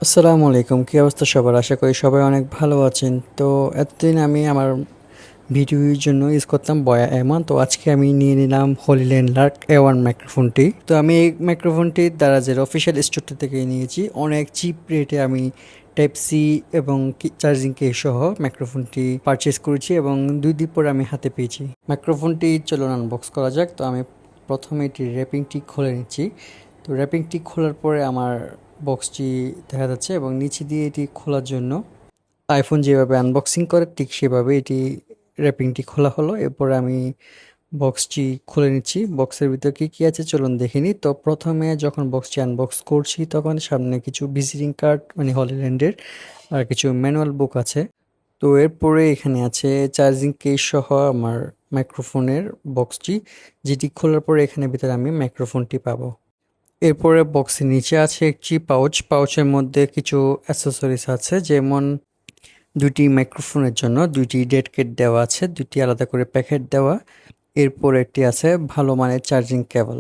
আসসালামু আলাইকুম, কী অবস্থা সবার? আশা করি সবাই অনেক ভালো আছেন। তো এতদিন আমি আমার ভিডিওর জন্য ইউজ করতাম বয়া এমন, তো আজকে আমি নিয়ে নিলাম হলিল্যান্ড লার্ক A1 মাইক্রোফোনটি। তো আমি এই মাইক্রোফোনটি দারাজের অফিসিয়াল স্টোরটা থেকে নিয়েছি। অনেক চিপ রেটে আমি টাইপ সি এবং চার্জিং কেস সহ মাইক্রোফোনটি পারচেস করেছি এবং 2 দিন পরে আমি হাতে পেয়েছি মাইক্রোফোনটি। চলুন আনবক্স করা যাক। তো আমি প্রথমে এটির র্যাপিংটি খুলে নিচ্ছি। তো র্যাপিংটি খোলার পরে আমার বক্সটি দেখা যাচ্ছে এবং নিচে দিয়ে এটি খোলার জন্য আইফোন যেভাবে আনবক্সিং করে ঠিক সেভাবে এটি র্যাপিংটি খোলা হলো। এরপরে আমি বক্সটি খুলে নিচ্ছি। বক্সের ভিতরে কী কী আছে চলুন দেখে নিই। তো প্রথমে যখন বক্সটি আনবক্স করছি তখন সামনে কিছু ভিজিটিং কার্ড মানে হলিল্যান্ডের আর কিছু ম্যানুয়াল বুক আছে। তো এরপরে এখানে আছে চার্জিং কেস সহ আমার মাইক্রোফোনের বক্সটি, যেটি খোলার পরে এখানে ভিতরে আমি মাইক্রোফোনটি পাবো। এরপরে বক্সের নিচে আছে একটি পাউচের মধ্যে কিছু অ্যাসেসরিজ আছে, যেমন 2টি মাইক্রোফোনের জন্য 2টি ডেড কেট দেওয়া আছে, 2টি আলাদা করে প্যাকেট দেওয়া। এরপর একটি আছে ভালো মানের চার্জিং কেবল।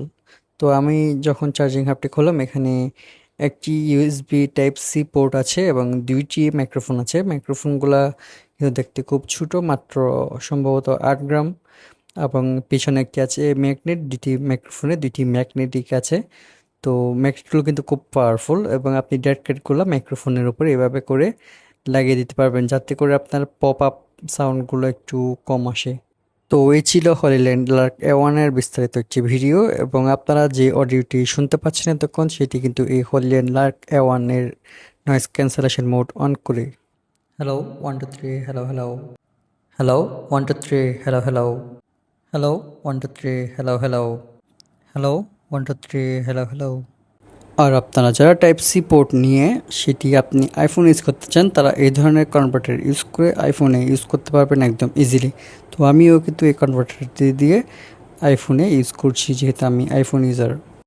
তো আমি যখন চার্জিং হাবটি খুললাম এখানে একটি ইউএসবি টাইপ সি পোর্ট আছে এবং 2টি মাইক্রোফোন আছে। মাইক্রোফোনগুলা কিন্তু দেখতে খুব ছোট, মাত্র সম্ভবত 8 গ্রাম। এবং পিছনে একটি আছে ম্যাগনেট, 2টি ম্যাগনেটিক আছে। তো ম্যাগনেটগুলো কিন্তু খুব পাওয়ারফুল এবং আপনি ডেড ক্যাটগুলো মাইক্রোফোনের উপরে এভাবে করে লাগিয়ে দিতে পারবেন, যাতে করে আপনার পপ আপ সাউন্ডগুলো একটু কম আসে। তো এই ছিল হলিল্যান্ড লার্ক A1-এর বিস্তারিত একটি ভিডিও, এবং আপনারা যে অডিওটি শুনতে পাচ্ছেন এতক্ষণ সেটি কিন্তু এই হলিল্যান্ড লার্ক A1-এর নয়েজ ক্যান্সেলেশন মোড অন করে। Hello 1 2 3, hello hello hello 1 2 3, hello hello hello 1 2 3, hello hello hello 1 2 3, hello hello. আর আপনারা যারা টাইপ সি পোর্ট নিয়ে সেটি আপনি আইফোন ইউজ করতে চান, তারা এই ধরনের কনভার্টার ইউজ করে আইফোনে ইউজ করতে পারবেন একদম ইজিলি। তো আমিও কিন্তু এই কনভার্টারটি দিয়ে আইফোনে ইউজ করছি, যেহেতু আমি আইফোন ইউজার।